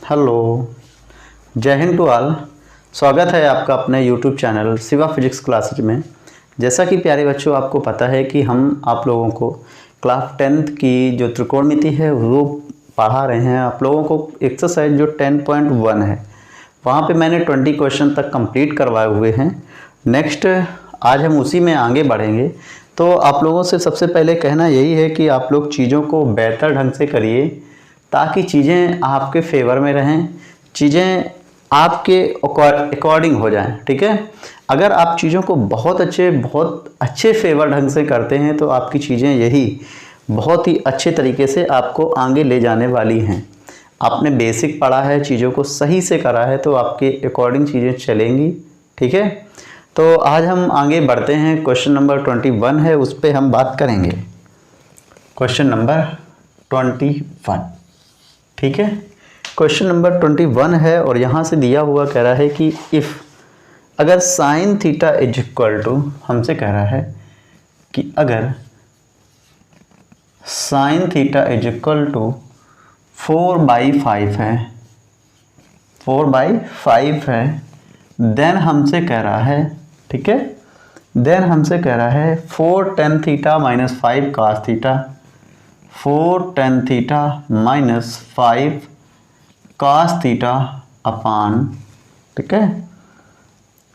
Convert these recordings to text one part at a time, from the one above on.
Hello, जय Hind to all. स्वागत है आपका अपने YouTube channel Shiva physics classes में। जैसा कि प्यारे बच्चों आपको पता है कि हम आप लोगों को क्लास 10th की जो त्रिकोणमिति है वो पढ़ा रहे हैं। आप लोगों को एक्सरसाइज जो 10.1 है वहाँ पे मैंने 20 क्वेश्चन तक कंप्लीट करवाए हुए हैं। नेक्स्ट आज हम उसी में आगे बढ़ेंगे। तो आप लोगों से सबसे पहले कहना यही है कि आप लोग चीज़ों को बेहतर ढंग से करिए ताकि चीज़ें आपके फेवर में रहें, चीज़ें आपके अकॉर्डिंग हो जाएं। ठीक है, अगर आप चीज़ों को बहुत अच्छे फेवर ढंग से करते हैं तो आपकी चीज़ें यही बहुत ही अच्छे तरीके से आपको आगे ले जाने वाली हैं। आपने बेसिक पढ़ा है, चीज़ों को सही से करा है तो आपके अकॉर्डिंग चीज़ें चलेंगी। ठीक है, तो आज हम आगे बढ़ते हैं। क्वेश्चन नंबर 21 है, उस पर हम बात करेंगे। क्वेश्चन नंबर 21, ठीक है, क्वेश्चन नंबर 21 है और यहाँ से दिया हुआ कह रहा है कि इफ़ अगर sine theta is equal to, हमसे कह रहा है कि अगर sine theta is equal to 4/5 है, 4/5 है, देन हमसे कह रहा है, ठीक है, देन हमसे कह रहा है 4 tan theta minus 5 cos theta, 4 tan theta minus 5 cos theta upon, ठीक है,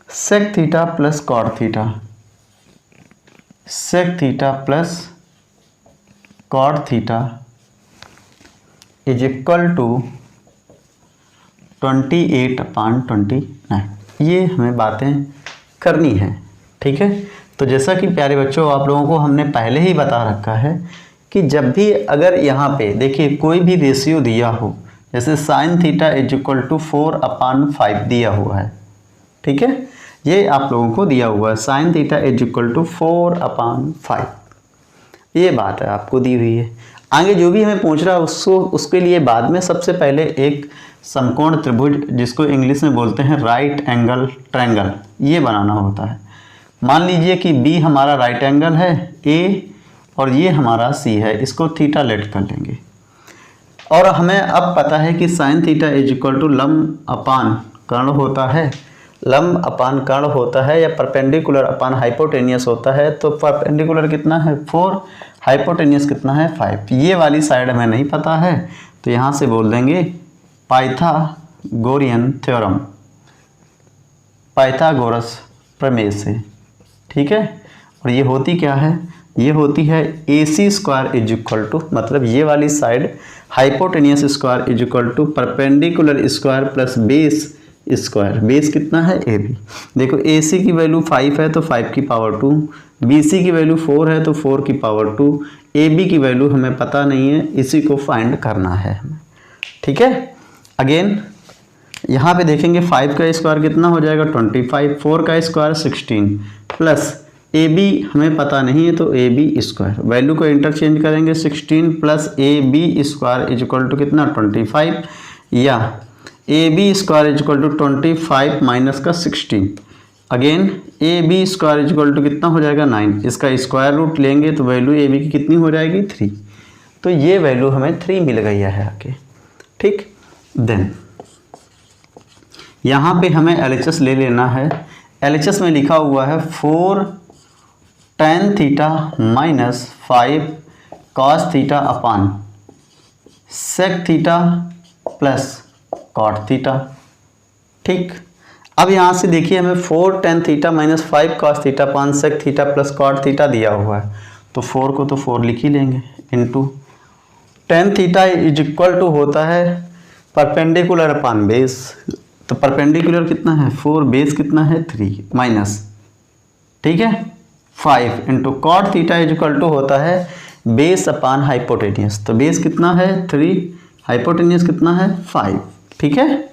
sec theta plus cot theta, sec theta plus cot theta is equal to 28/29। ये हमें बातें करनी है। ठीक है, तो जैसा कि प्यारे बच्चों आप लोगों को हमने पहले ही बता रखा है कि जब भी अगर यहाँ पे देखिए कोई भी रेशियो दिया हो, जैसे sine theta is equal to 4/5 दिया हुआ है, ठीक है, ये आप लोगों को दिया हुआ है sine theta is equal to 4/5, ये बात है आपको दी हुई है। आगे जो भी हमें पूछ रहा है उसके लिए बाद में सबसे पहले एक समकोण त्रिभुज, जिसको इंग्लिश में बोलते हैं राइट एंगल ट्रायंगल, ये बनाना होता है। मान लीजिए कि बी हमारा राइट एंगल है ए और ये हमारा सी है, इसको थीटा लेट कर लेंगे। और हमें अब पता है कि sine theta is equal to लंब अपान कर्ण होता है, लंब अपान कर्ण होता है या परपेंडिकुलर अपान हाइपोटेनियस होता है। तो परपेंडिकुलर कितना है 4, हाइपोटेनियस कितना है 5। ये वाली साइड हमें नहीं पता है तो यहाँ से बोल देंगे पाइथागोरियन थ्योरम, पाइथागोरस प्रमेय से। ठीक है, और ये होती क्या है, ये होती है AC square is equal to, मतलब ये वाली side hypotenuse square is equal to perpendicular square plus base square. Base कितना है AB। देखो AC की वैल्यू 5 है तो 5 की पावर 2, BC की वैल्यू 4 है तो 4 की पावर 2, AB की वैल्यू हमें पता नहीं है, इसी को फाइंड करना है हमें। ठीक है, अगेन यहाँ पे देखेंगे 5 का स्क्वायर कितना हो जाएगा 25, 4 का स्क्वायर 16 प्लस AB हमें पता नहीं है तो AB स्क्वायर, वैल्यू को इंटरचेंज करेंगे 16 plus AB square is equal to कितना 25, या AB square is equal to 25 minus का 16, again AB square is equal to कितना हो जाएगा 9। इसका स्क्वायर रूट लेंगे तो वैल्यू AB की कितनी हो जाएगी 3। तो ये वैल्यू हमें 3 मिल गई है आगे। ठीक, देन यहाँ पे हमें LHS ले लेना है। LHS में लिखा हुआ है 4 tan theta minus 5 cos theta अपान sec theta plus cot theta. ठीक, अब यहाँ से देखिए हमें 4 tan theta minus 5 cos theta अपान sec theta plus cot theta दिया हुआ है, तो 4 को तो 4 लिख ही लेंगे into tan theta is equal to होता है परपेंडिकुलर अपान बेस, तो परपेंडिकुलर कितना है 4, बेस कितना है 3 माइनस, ठीक है, 5 into cot theta is equal to होता है बेस अपान हाइपोटेनियस, तो बेस कितना है 3, हाइपोटेनियस कितना है 5। ठीक है,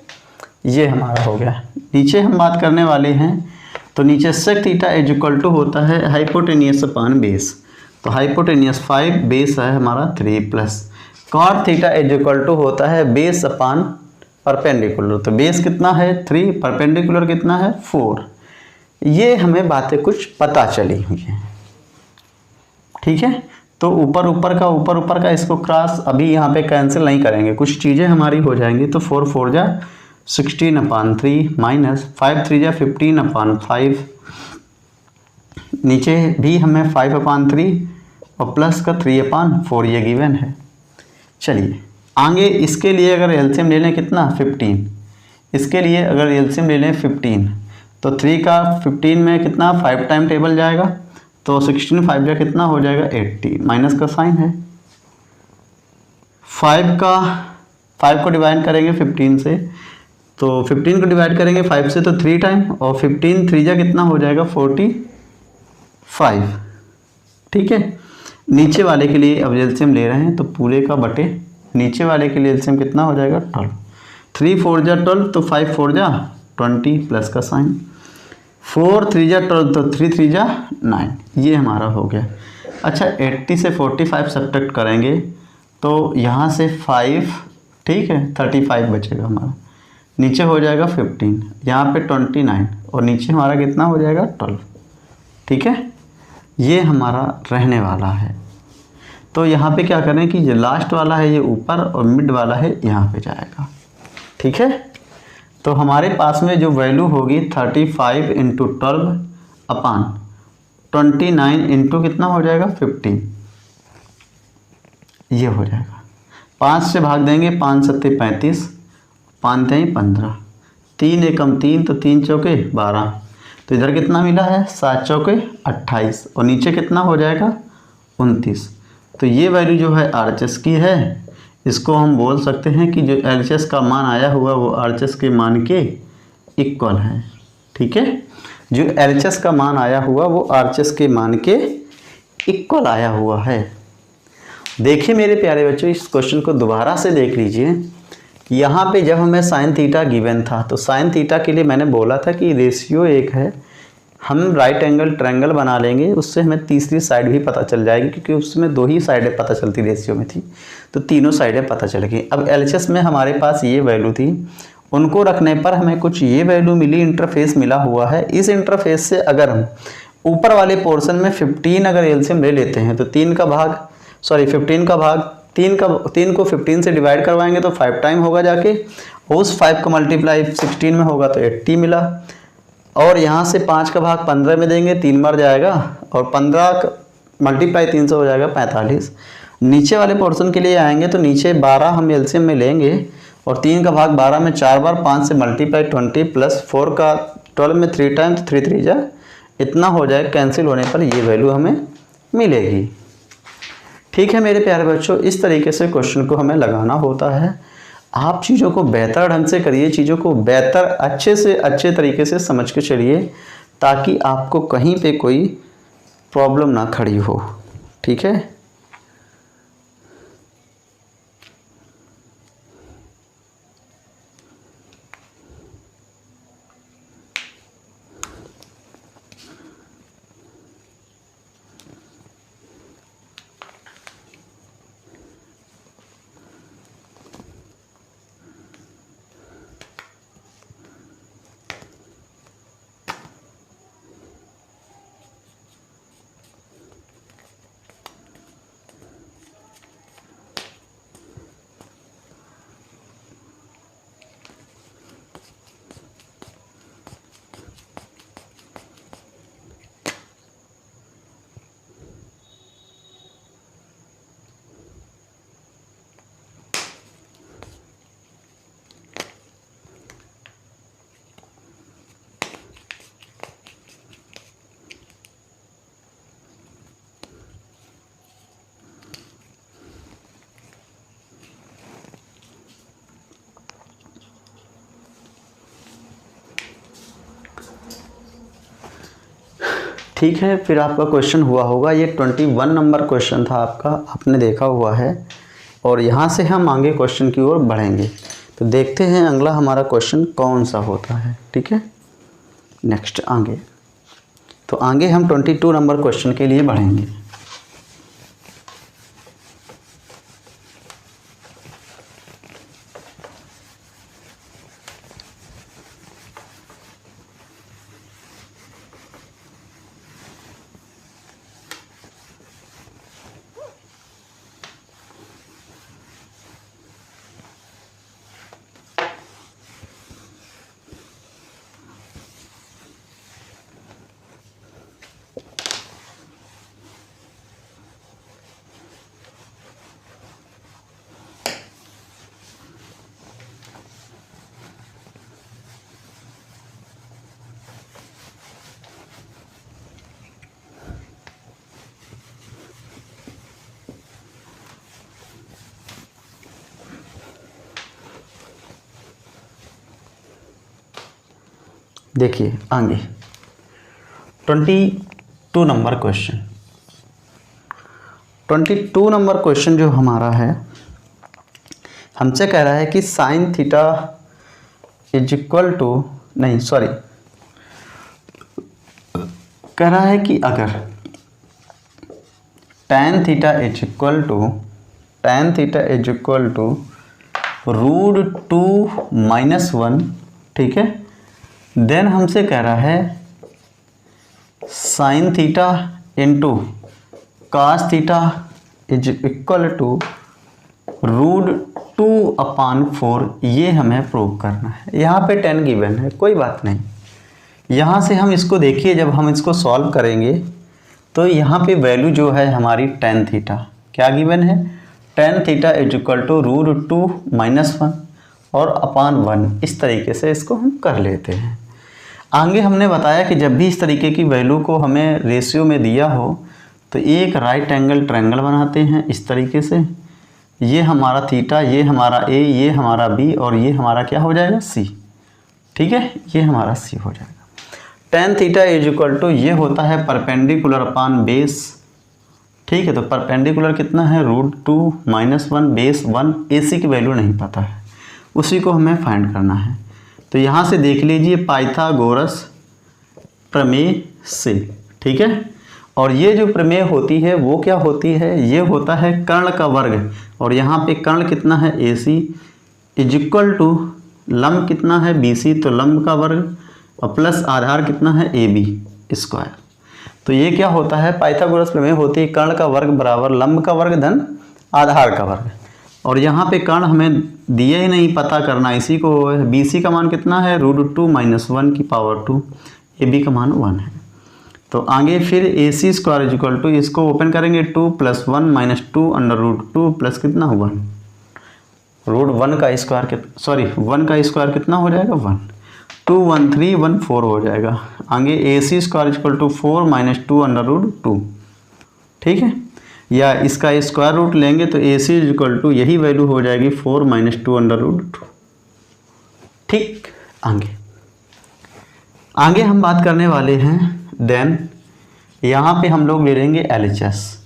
ये हमारा हो गया। नीचे हम बात करने वाले हैं, तो नीचे sec theta is equal to होता है हाइपोटेनियस अपान बेस, तो हाइपोटेनियस 5, बेस है हमारा 3 plus cot theta is equal to होता है बेस अपान परपेंडिकुलर, तो बेस कितना है 3, परपेंडिकुलर कितना है 4। ये हमें बातें कुछ पता चली हुई हैं। ठीक है, तो ऊपर ऊपर का इसको क्रॉस अभी यहाँ पे कैंसिल नहीं करेंगे, कुछ चीज़ें हमारी हो जाएंगी। तो 4 4 जा 16/3 माइनस 5 3 जा 15/5, नीचे भी हमें 5/3 और प्लस का 3/4 ये गिवन है। चलिए आगे इसके लिए अगर एलसीएम ले लें कितना 15, इसके लिए अगर एलसीएम ले लें 15 तो 3 का 15 में कितना 5 टाइम टेबल जाएगा, तो 16 5 जा कितना हो जाएगा 80, माइनस का साइन है। 5 को डिवाइड करेंगे 15 से, तो 15 को डिवाइड करेंगे 5 से तो 3 टाइम, और 15 3 जा कितना हो जाएगा 45। ठीक है, नीचे वाले के लिए अब एलसीएम ले रहे हैं तो पूरे का बटे नीचे वाले के लिए एलसीएम कितना हो जाएगा 12। 3 4 जा 12 तो 5 4 जा 20 प्लस का साइन, 4 3 जा 12 तो 3 3 जा 9, ये हमारा हो गया। अच्छा 80 से 45 सब्ट्रैक्ट करेंगे तो यहाँ से 5, ठीक है 35 बचेगा हमारा, नीचे हो जाएगा 15, यहाँ पे 29 और नीचे हमारा कितना हो जाएगा 12। ठीक है, ये हमारा रहने वाला है। तो यहाँ पे क्या करें कि जो लास्ट वाला है ये ऊपर और मिड वाला है यहाँ पे जाएगा। ठीक है, तो हमारे पास में जो वैल्यू होगी 35 इंटू 12/29 इंटू कितना हो जाएगा 15, ये हो जाएगा। 5 से भाग देंगे, 5 7 35, 5 3 15, 3 एकम 3 तो 3 चौके 12, तो इधर कितना मिला है 7 चौके 28 और नीचे कितना हो जाएगा 29। तो ये वैल्यू जो है आरएचएस की है, इसको हम बोल सकते हैं कि जो एलएचएस का मान आया हुआ वो आरएचएस के मान के इक्वल है। ठीक है, जो एलएचएस का मान आया हुआ वो आरएचएस के मान के इक्वल आया हुआ है। देखिए मेरे प्यारे बच्चों, इस क्वेश्चन को दोबारा से देख लीजिए। यहाँ पे जब हमें साइन थीटा गिवन था तो साइन थीटा के लिए मैंने बोला था कि रेशियो 1 है, हम राइट एंगल ट्रायंगल बना लेंगे, उससे हमें तीसरी साइड भी पता चल जाएगी, क्योंकि उसमें 2 ही साइडें पता चलती रेशियो में थी, तो तीनों साइडें पता चल गई। अब एलएचएस में हमारे पास ये वैल्यू थी, उनको रखने पर हमें कुछ ये वैल्यू मिली, इंटरफेस मिला हुआ है। इस इंटरफेस से अगर हम ऊपर वाले पोर्शन में 15 अगर एलसीएम ले लेते हैं तो 15 का भाग 3 को 15 से डिवाइड करवाएंगे तो 5 टाइम होगा जाके, उस 5 को मल्टीप्लाई 16 में होगा तो 80 मिला, और यहाँ से 5 का भाग 15 में देंगे, 3 बार जाएगा, और 15 मल्टीप्लाई 3 से हो जाएगा 45। नीचे वाले पोर्शन के लिए आएंगे तो नीचे 12 हम एलसीएम में लेंगे, और 3 का भाग 12 में 4 बार, 5 से मल्टीप्लाई 20 प्लस 4 का 12 में 3 टाइम, तो 3 3 जा इतना हो जाए, कैंसिल होने पर ये वैल्यू हमें मिलेगी। ठीक है मेरे प्यारे बच्चों, इस तरीके से क्वेश्चन को हमें लगाना होता है। आप चीज़ों को बेहतर ढंग से करिए, चीज़ों को बेहतर अच्छे से अच्छे तरीके से समझ के चलिए, ताकि आपको कहीं पे कोई प्रॉब्लम ना खड़ी हो। ठीक है, ठीक है, फिर आपका क्वेश्चन हुआ होगा, ये 21 नंबर क्वेश्चन था आपका, आपने देखा हुआ है, और यहाँ से हम आगे क्वेश्चन की ओर बढ़ेंगे। तो देखते हैं अगला हमारा क्वेश्चन कौन सा होता है। ठीक है, नेक्स्ट आगे, तो आगे हम 22 नंबर क्वेश्चन के लिए बढ़ेंगे। देखिए आगे 22 नंबर क्वेश्चन। 22 नंबर क्वेश्चन जो हमारा है, हमसे कह रहा है कि sine theta is equal to, नहीं सॉरी, कह रहा है कि अगर tan theta is equal to √2 - 1, ठीक है, देन हमसे कह रहा है sine theta into cos theta is equal to √2/4, ये हमें प्रूव करना है। यहाँ पे 10 गिवन है, कोई बात नहीं। यहाँ से हम इसको देखिए, जब हम इसको सॉल्व करेंगे तो यहाँ पे वैल्यू जो है हमारी tan थीटा क्या गिवन है, tan theta is equal to √2 - 1 और अपान 1। इस तरीके से इसको हम कर लेते हैं। आगे हमने बताया कि जब भी इस तरीके की वैल्यू को हमें रेशियो में दिया हो तो एक राइट एंगल ट्रायंगल बनाते हैं इस तरीके से। ये हमारा थीटा, ये हमारा ए, ये हमारा बी और ये हमारा क्या हो जाएगा सी, ठीक है, ये हमारा सी हो जाएगा। tan theta is equal to ये होता है परपेंडिकुलर अपान बेस, ठीक है, तो परपेंडिकुलर कितना है √2 - 1 बेस 1। AC की वैल्यू नहीं पता है, उसी को हमें फाइंड करना है। तो यहाँ से देख लीजिए पाइथागोरस प्रमेय से, ठीक है, और ये जो प्रमेय होती है वो क्या होती है, ये होता है कर्ण का वर्ग, और यहाँ पे कर्ण कितना है AC इज इक्वल टू लंब कितना है BC, तो लंब का वर्ग और प्लस आधार कितना है AB स्क्वायर। तो ये क्या होता है, पाइथागोरस प्रमेय होती है कर्ण का वर्ग बराबर लंब का वर्ग धन आधार का वर्ग। और यहाँ पे कर्ण हमें दिए ही नहीं, पता करना इसी को। BC का मान कितना है √2 - 1/2, AB का मान 1 है। तो आगे फिर AC square is equal to, इसको ओपन करेंगे 2 + 1 - 2 √2 प्लस कितना 1, √1 का स्क्वायर, सॉरी 1 का स्क्वायर कितना हो जाएगा 1, 2 1 3 1 4 हो जाएगा। आगे AC square is equal to 4 - 2 √2, ठीक है, या इसका स्क्वायर रूट लेंगे तो AC इज इक्वल टू यही वैल्यू हो जाएगी 4 - 2 √2, ठीक। आगे हम बात करने वाले हैं, देन यहाँ पे हम लोग ले लेंगे LHS।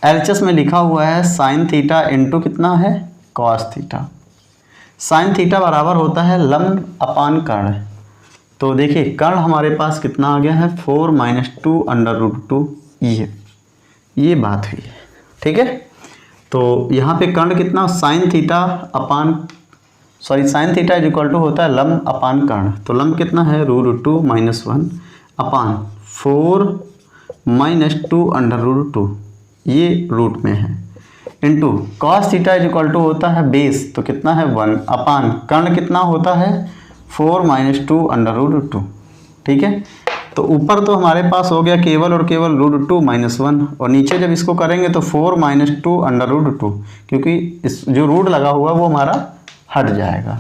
LHS में लिखा हुआ है साइन थीटा इंटू कितना है कॉस थीटा। साइन थीटा बराबर होता है लंब अपान कर्ण। तो देखिए कर्ण हमारे पास कितना आ गया है 4 - 2 √2, ये बात हुई है, ठीक है। तो यहाँ पे कर्ण कितना sine theta sine theta is equal to होता है लंब अपान कर्ण। तो लंब कितना है √2 - 1 अपान 4 - 2 √2, ये रूट में है, into cos theta is equal to होता है बेस, तो कितना है 1 अपान कर्ण कितना होता है 4 - 2 √2, ठीक है। तो ऊपर तो हमारे पास हो गया केवल और केवल √2 - 1, और नीचे जब इसको करेंगे तो 4 - 2 √2, क्योंकि इस जो रूट लगा हुआ वो हमारा हट जाएगा।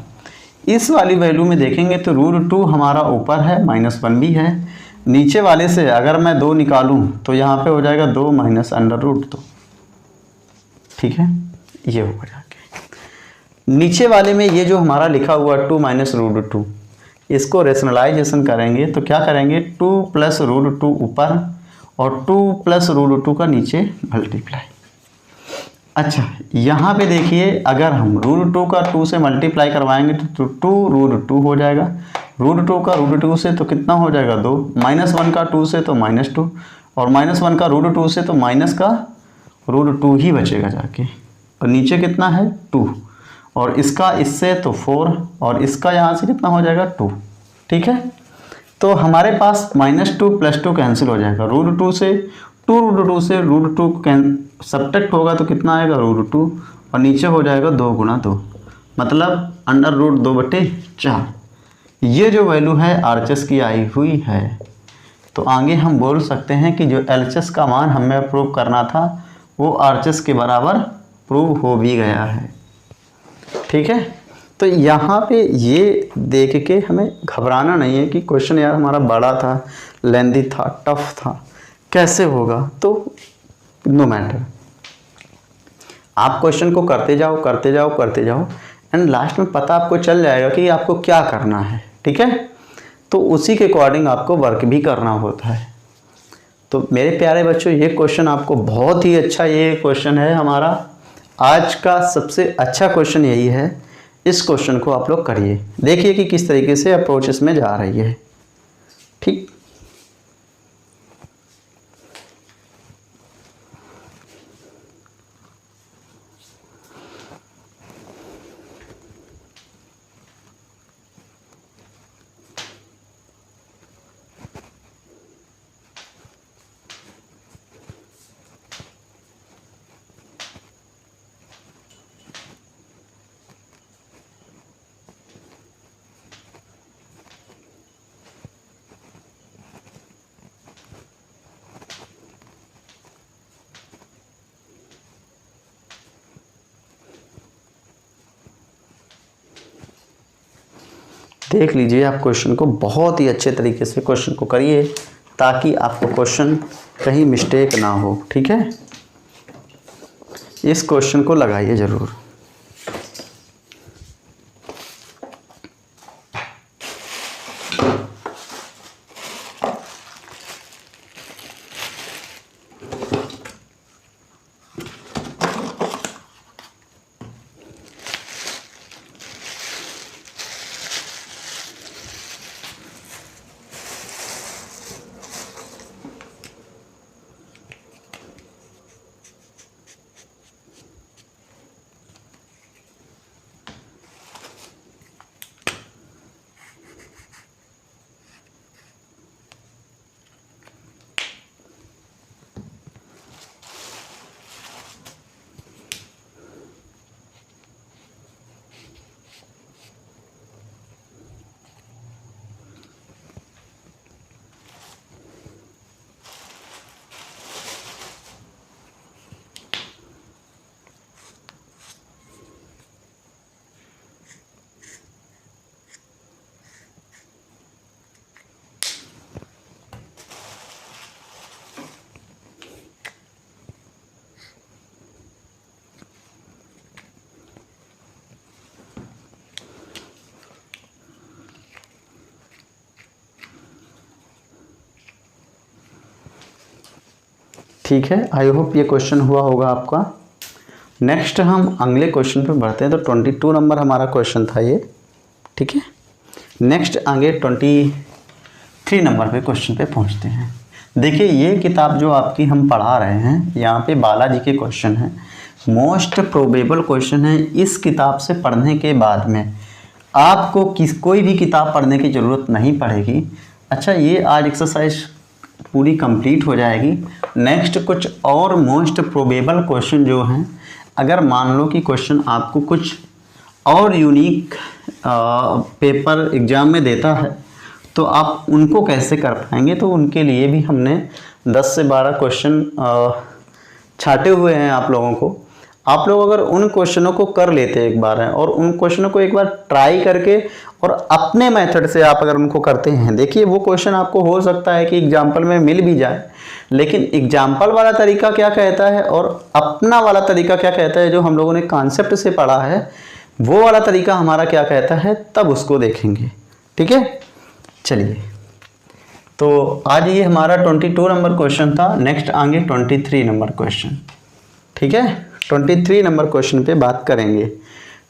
इस वाली वैल्यू में देखेंगे तो √2 हमारा ऊपर है, -1 भी है, नीचे वाले से अगर मैं 2 निकालूं तो यहाँ पे हो जाएगा 2 - √2, ठीक है, ये ऊपर जाके नीचे वाले में ये जो हमारा लिखा हुआ 2 - √2, इसको रेशनलाइजेशन करेंगे तो क्या करेंगे 2 + √2 ऊपर और 2 + √2 का नीचे मल्टीप्लाई। अच्छा यहाँ पे देखिए अगर हम √2 का 2 से मल्टीप्लाई करवाएंगे तो 2 √2 हो जाएगा, √2 का √2 से तो कितना हो जाएगा 2, -1 का 2 से तो -2, और -1 का √2 से तो माइनस का √2 ही बचेगा जाके, और नीचे कितना है 2, और इसका इससे तो 4, और इसका यहाँ से कितना हो जाएगा 2, ठीक है। तो हमारे पास -2 + 2 कैंसिल हो जाएगा, √2 से 2 √2 से √2 सब्ट्रैक्ट होगा तो कितना आएगा √2, और नीचे हो जाएगा 2 × 2, मतलब √2/4। ये जो वैल्यू है RHS की आई हुई है। तो आगे हम बोल सकते हैं कि जो LHS का मान हमें प्रूव करना था वो RHS के बराबर प्रूव हो भी गया है, ठीक है। तो यहाँ पे ये देख के हमें घबराना नहीं है कि क्वेश्चन यार हमारा बड़ा था, लेंदी था, टफ था, कैसे होगा, तो नो मैटर, आप क्वेश्चन को करते जाओ एंड लास्ट में पता आपको चल जाएगा कि आपको क्या करना है, ठीक है। तो उसी के अकॉर्डिंग आपको वर्क भी करना होता है। तो मेरे प्यारे बच्चों, ये क्वेश्चन आपको बहुत ही अच्छा, ये क्वेश्चन है हमारा आज का सबसे अच्छा क्वेश्चन यही है। इस क्वेश्चन को आप लोग करिए, देखिए कि किस तरीके से अप्रोच इसमें जा रही है। ठीक, देख लीजिए आप क्वेश्चन को, बहुत ही अच्छे तरीके से क्वेश्चन को करिए ताकि आपको क्वेश्चन कहीं मिस्टेक ना हो। ठीक है, इस क्वेश्चन को लगाइए ज़रूर। ठीक है, आई होप ये क्वेश्चन हुआ होगा आपका। नेक्स्ट हम अगले क्वेश्चन पे बढ़ते हैं। तो 22 नंबर हमारा क्वेश्चन था ये। ठीक है, नेक्स्ट आगे 23 नंबर पे क्वेश्चन पे पहुंचते हैं। देखिए, ये किताब जो आपकी हम पढ़ा रहे हैं, यहाँ पे बालाजी के क्वेश्चन हैं, मोस्ट प्रोबेबल क्वेश्चन है। इस किताब से पढ़ने के बाद में आपको कोई भी किताब पढ़ने की ज़रूरत नहीं पड़ेगी। अच्छा, ये आज एक्सरसाइज पूरी कंप्लीट हो जाएगी। नेक्स्ट कुछ और मोस्ट प्रोबेबल क्वेश्चन जो हैं, अगर मान लो कि क्वेश्चन आपको कुछ और यूनिक पेपर एग्ज़ाम में देता है तो आप उनको कैसे कर पाएंगे। तो उनके लिए भी हमने 10 से 12 क्वेश्चन छाटे हुए हैं आप लोगों को। आप लोग अगर उन क्वेश्चनों को कर लेते एक बार हैं और उन क्वेश्चनों को एक बार ट्राई करके और अपने मेथड से आप अगर उनको करते हैं, देखिए वो क्वेश्चन आपको हो सकता है कि एग्जाम्पल में मिल भी जाए, लेकिन एग्जाम्पल वाला तरीका क्या कहता है और अपना वाला तरीका क्या कहता है, जो हम लोगों ने कॉन्सेप्ट से पढ़ा है वो वाला तरीका हमारा क्या कहता है, तब उसको देखेंगे। ठीक है, चलिए, तो आज ये हमारा 22 नंबर क्वेश्चन था। नेक्स्ट आगे 23 नंबर क्वेश्चन। ठीक है, 23 नंबर क्वेश्चन पे बात करेंगे।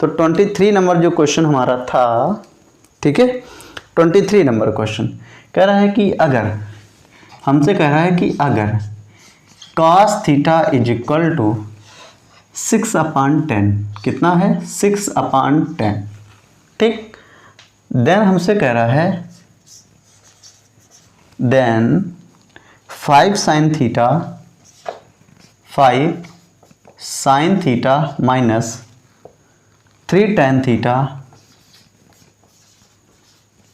तो 23 नंबर जो क्वेश्चन हमारा था, ठीक है, 23 नंबर क्वेश्चन कह रहा है कि अगर हमसे कह रहा है कि अगर cos theta is equal to 6/10, कितना है 6/10, ठीक। देन हमसे कह रहा है then 5 sin theta minus 3 tan theta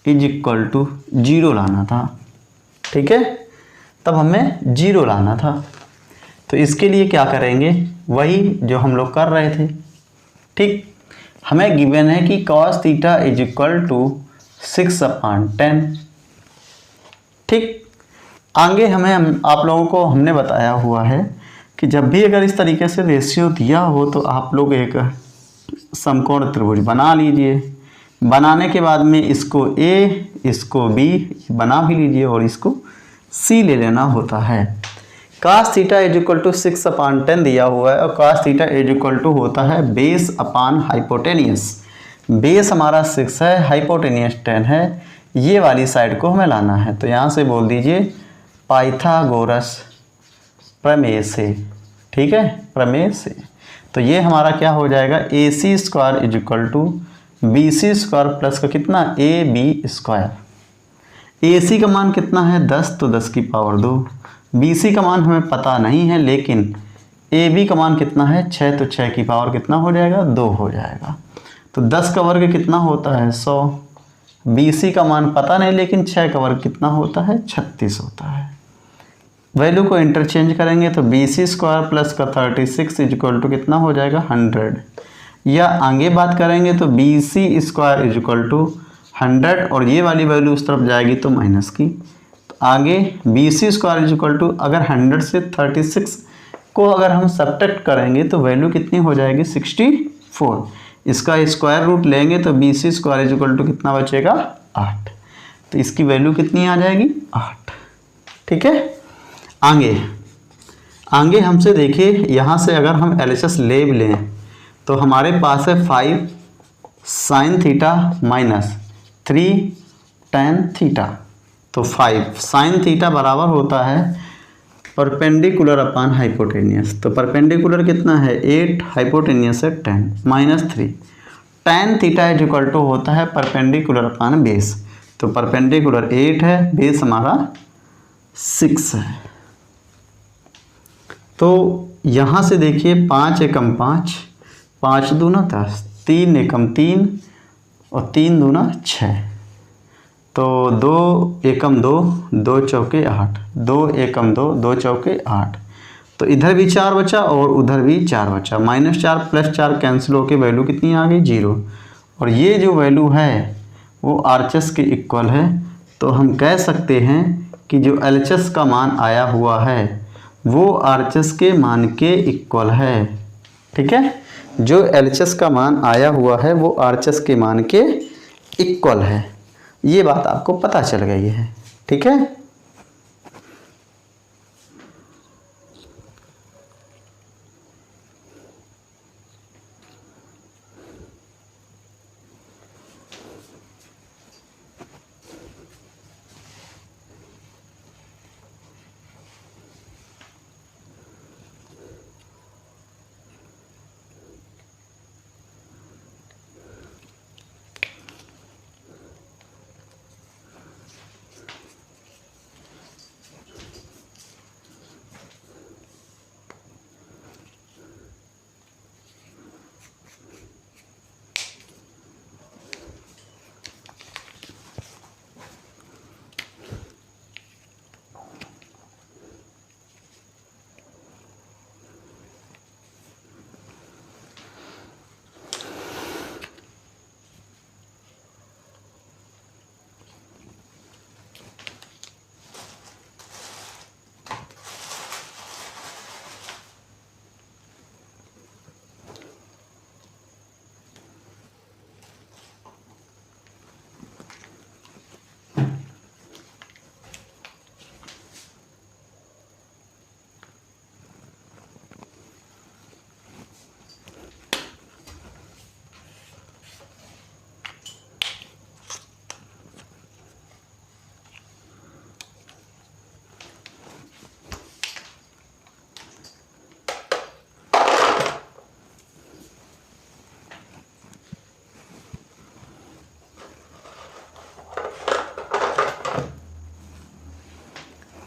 is equal to 0 लाना था। ठीक है, तब हमें 0 लाना था। तो इसके लिए क्या करेंगे, वही जो हम लोग कर रहे थे। ठीक, हमें गिवन है कि cos theta is equal to 6/10। ठीक, आगे हमें आप लोगों को हमने बताया हुआ है कि जब भी अगर इस तरीके से रेशियो दिया हो तो आप लोग एक समकोण त्रिभुज बना लीजिए। बनाने के बाद में इसको ए, इसको बी बना भी लीजिए और इसको सी ले लेना होता है। cos theta is equal to 6/10 दिया हुआ है और cos theta is equal to होता है बेस अपॉन हाइपोटेनियस। बेस हमारा 6 है, हाइपोटेनियस 10 है, ये वाली साइड को हमें लाना है। तो यहाँ से बोल दीजिए पाइथागोरस प्रमेय से, ठीक है, प्रमेय से। तो ये हमारा क्या हो जाएगा, A C square is equal to B C square plus का कितना ए बी स्क्वायर। ए सी का मान कितना है 10, तो 10 की पावर 2। बी सी का मान हमें पता नहीं है, लेकिन ए बी का मान कितना है 6, तो 6 की पावर कितना हो जाएगा 2 हो जाएगा। तो 10 का वर्ग कितना होता है 100। बी सी का मान पता नहीं, लेकिन 6 का वर्ग कितना होता है 36 होता है। वैल्यू को इंटरचेंज करेंगे तो बी सी स्क्वायर प्लस का 36 इज इक्वल टू कितना हो जाएगा 100। या आगे बात करेंगे तो B C square is equal to 100 और ये वाली वैल्यू उस तरफ जाएगी तो माइनस की। तो आगे B C square is equal to, अगर 100 से 36 को अगर हम सब्ट्रैक्ट करेंगे तो वैल्यू कितनी हो जाएगी 64। इसका स्क्वायर रूट लेंगे तो B C square is equal to कितना बचेगा 8। तो इसकी वैल्यू कितनी आ जाएगी 8। ठीक है, आगे हमसे देखिए, यहाँ से अगर हम LHS ले लें तो हमारे पास है 5 sine theta minus 3 tan theta. तो 5 साइन थीटा बराबर होता है परपेंडिकुलर अपॉन हाइपोटेनियस। तो परपेंडिकुलर कितना है 8, हाइपोटेनियस है 10 minus 3। Tan theta is equal to होता है परपेंडिकुलर अपॉन बेस। तो परपेंडिकुलर 8 है, बेस हमारा 6 है। तो यहाँ से देखिए 5 एकम 5, 5 दूना 10, 3 एकम 3 और 3 दूना 6। तो 2 एकम 2, 2 चौके 8, 2 एकम 2, 2 चौके 8। तो इधर भी 4 बचा और उधर भी 4 बचा। -4 + 4 कैंसिल होकर वैल्यू कितनी आ गई 0। और ये जो वैल्यू है वो RHS के इक्वल है। तो हम कह सकते हैं कि जो LHS का मान आया हुआ है वो RHS के मान के इक्वल है। ठीक है, जो LHS का मान आया हुआ है वो RHS के मान के इक्वल है। ये बात आपको पता चल गई है। ठीक है,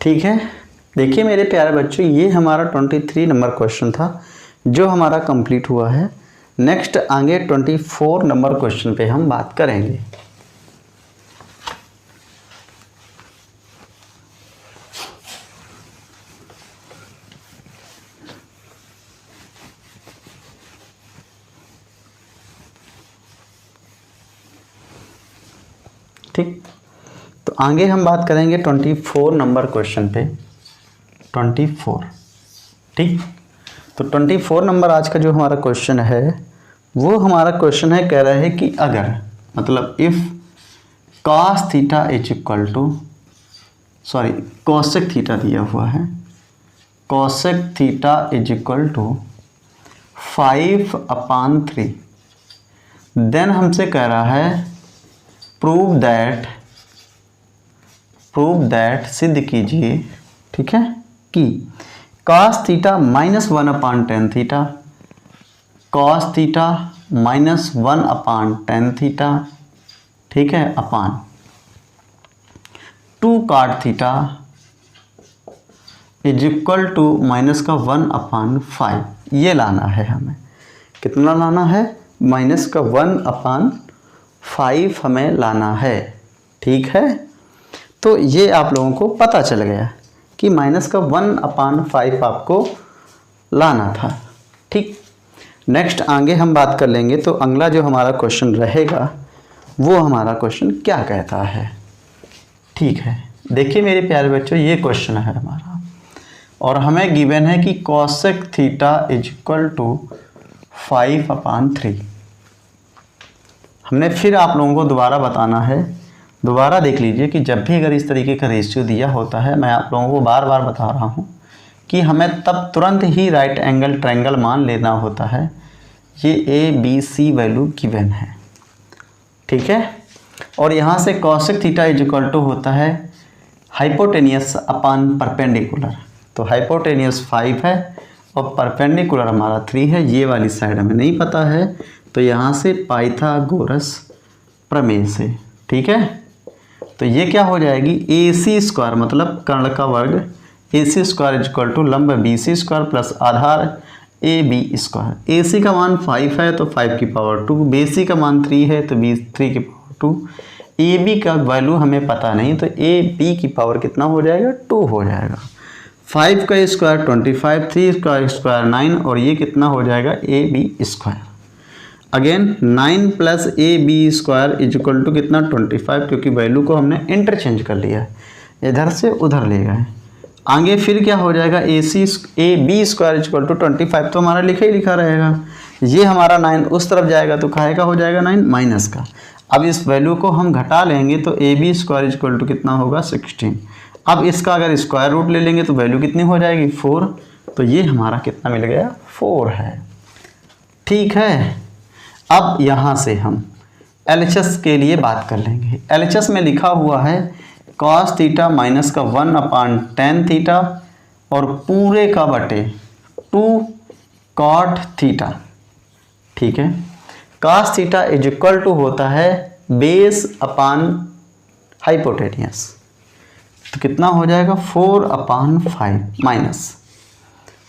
ठीक है। देखिए मेरे प्यारे बच्चों, ये हमारा 23 नंबर क्वेश्चन था जो हमारा कंप्लीट हुआ है। नेक्स्ट आगे 24 नंबर क्वेश्चन पे हम बात करेंगे। ठीक, तो आगे हम बात करेंगे 24 नंबर क्वेश्चन पे। 24, ठीक। तो 24 नंबर आज का जो हमारा क्वेश्चन है वो हमारा क्वेश्चन है, कह रहा है कि अगर मतलब if cos theta is equal to cosec theta दिया हुआ है, cosec theta is equal to 5/3, then हमसे कह रहा है प्रूव दैट सिद्ध कीजिए, ठीक है, कि cos theta -1/tan theta, cos theta -1/tan theta, ठीक है, upon 2 cot theta is equal to -1/5, ये लाना है हमें। कितना लाना है? -1/5 हमें लाना है, ठीक है। तो ये आप लोगों को पता चल गया कि -1/5 आपको लाना था, ठीक। नेक्स्ट आगे हम बात कर लेंगे। तो अगला जो हमारा क्वेश्चन रहेगा वो हमारा क्वेश्चन क्या कहता है, ठीक है। देखिए मेरे प्यारे बच्चों, ये क्वेश्चन है हमारा और हमें गिवन है कि cosec theta is equal to 5/3। हमने फिर आप लोगों को दोबारा बताना है, दोबारा देख लीजिए कि जब भी अगर इस तरीके का रेशियो दिया होता है, मैं आप लोगों को बार बार बता रहा हूँ कि हमें तब तुरंत ही राइट एंगल ट्रायंगल मान लेना होता है। ये ABC वैल्यू गिवन है, ठीक है। और यहाँ से cosec theta is equal to होता है हाइपोटेनियस अपान परपेंडिकुलर। तो हाइपोटेनियस 5 है और परपेंडिकुलर हमारा 3 है। ये वाली साइड हमें नहीं पता है, तो यहाँ से पाइथागोरस प्रमेय से, ठीक है। तो ये क्या हो जाएगी, AC² मतलब कर्ण का वर्ग, AC² इज इक्वल टू लंब BC² प्लस आधार AB²। AC का मान 5 है तो 5 की पावर 2, BC का मान 3 है तो 3 की पावर 2, AB का वैल्यू हमें पता नहीं, तो AB की पावर कितना हो जाएगा, 2 हो जाएगा। 5 का स्क्वायर 25, 3 का स्क्वायर 9 और ये कितना हो जाएगा, AB²। Again 9 plus AB² is equal to कितना, 25, क्योंकि वैल्यू को हमने इंटरचेंज कर लिया, इधर से उधर ले गए। आगे फिर क्या हो जाएगा, AB² इज इक्वल टू 25, तो हमारा लिखा ही लिखा रहेगा। ये हमारा 9 उस तरफ जाएगा तो काहे का हो जाएगा, 9 माइनस का। अब इस वैल्यू को हम घटा लेंगे तो AB² इज इक्वल टू कितना होगा, 16। अब इसका अगर स्क्वायर रूट ले लेंगे तो वैल्यू कितनी हो जाएगी, 4। तो ये हमारा कितना मिल गया, 4 है, ठीक है। अब यहाँ से हम LHS के लिए बात कर लेंगे। LHS में लिखा हुआ है cos थीटा माइनस का 1/tan थीटा और पूरे का बटे 2 cot थीटा, ठीक है। cos theta is equal to होता है बेस अपान हाइपोटेनियस, तो कितना हो जाएगा, 4/5 minus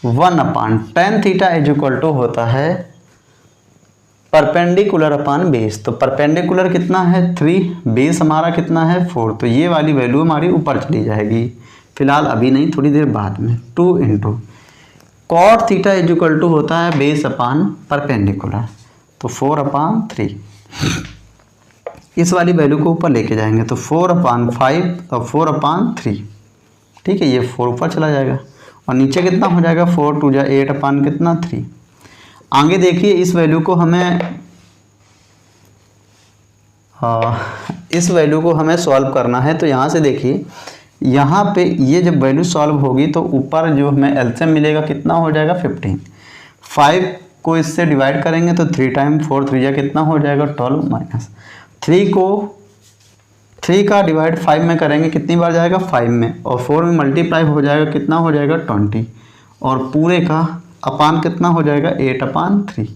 1/tan theta is equal to होता है परपेंडिकुलर अपान बेस। तो परपेंडिकुलर कितना है, 3, बेस हमारा कितना है, 4, तो ये वाली वैल्यू हमारी ऊपर चली जाएगी, फिलहाल अभी नहीं, थोड़ी देर बाद में। 2 into cot theta is equal to होता है बेस अपान परपेंडिकुलर, तो 4/3। इस वाली वैल्यू को ऊपर लेके जाएंगे तो 4/5 और 4/3, ठीक है। ये 4 ऊपर चला जाएगा और नीचे कितना हो जाएगा, 4 2 जा 8/3। आगे देखिए इस वैल्यू को हमें सॉल्व करना है। तो यहाँ से देखिए, यहाँ पे ये जब वैल्यू सॉल्व होगी तो ऊपर जो हमें एलसीएम मिलेगा कितना हो जाएगा, 15। 5 को इससे डिवाइड करेंगे तो 3 टाइम 4 3 जा कितना हो जाएगा, 12 माइनस 3 को 3 का डिवाइड 5 में करेंगे कितनी बार जाएगा, 5 में, और 4 में मल्टीप्लाई हो जाएगा कितना हो जाएगा, 20, और पूरे का अपान कितना हो जाएगा, 8/3,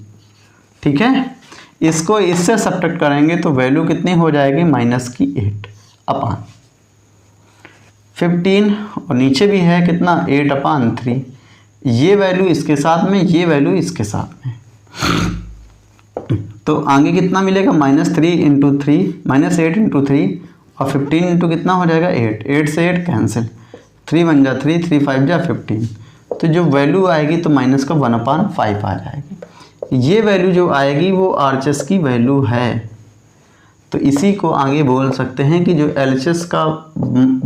ठीक है। इसको इससे सब्ट्रैक्ट करेंगे तो वैल्यू कितनी हो जाएगी, -8/15, और नीचे भी है कितना, 8/3। ये वैल्यू इसके साथ में, ये वैल्यू इसके साथ में, तो आगे कितना मिलेगा, -3 इंटू 3 -8 इंटू 3 और 15 इंटू कितना हो जाएगा, 8। 8 से 8 कैंसिल, 3 1 जा 3, 3 5 जा 15, तो जो वैल्यू आएगी तो माइनस का 1/5 आ जाएगी। ये वैल्यू जो आएगी वो आरएचएस की वैल्यू है, तो इसी को आगे बोल सकते हैं कि जो एलएचएस का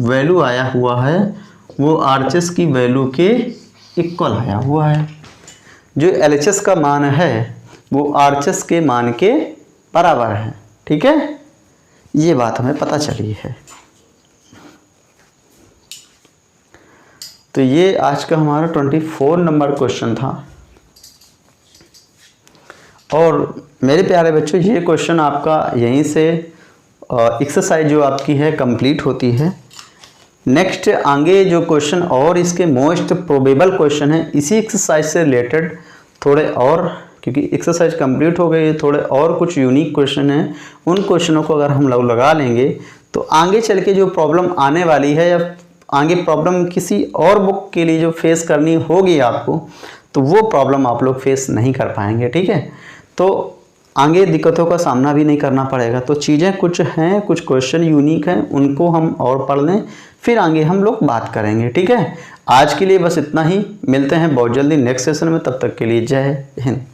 वैल्यू आया हुआ है वो आरएचएस की वैल्यू के इक्वल आया हुआ है। जो एलएचएस का मान है वो आरएचएस के मान के बराबर है, ठीक है, ये बात हमें पता चली है। तो ये आज का हमारा 24 नंबर क्वेश्चन था। और मेरे प्यारे बच्चों, ये क्वेश्चन आपका यहीं से एक्सरसाइज जो आपकी है कंप्लीट होती है। नेक्स्ट आगे जो क्वेश्चन और इसके मोस्ट प्रोबेबल क्वेश्चन है इसी एक्सरसाइज से रिलेटेड थोड़े और, क्योंकि एक्सरसाइज कंप्लीट हो गई, थोड़े और कुछ यूनिक क्वेश्चन हैं, उन क्वेश्चनों को अगर हम लोग लगा लेंगे तो आगे चल के जो प्रॉब्लम आने वाली है या आगे प्रॉब्लम किसी और बुक के लिए जो फेस करनी होगी आपको, तो वो प्रॉब्लम आप लोग फेस नहीं कर पाएंगे। ठीक है, तो आगे दिक्कतों का सामना भी नहीं करना पड़ेगा। तो चीज़ें कुछ हैं, कुछ क्वेश्चन यूनिक हैं, उनको हम और पढ़ लें, फिर आगे हम लोग बात करेंगे। ठीक है, आज के लिए बस इतना ही, मिलते हैं बहुत जल्दी नेक्स्ट सेशन में, तब तक के लिए जय हिंद।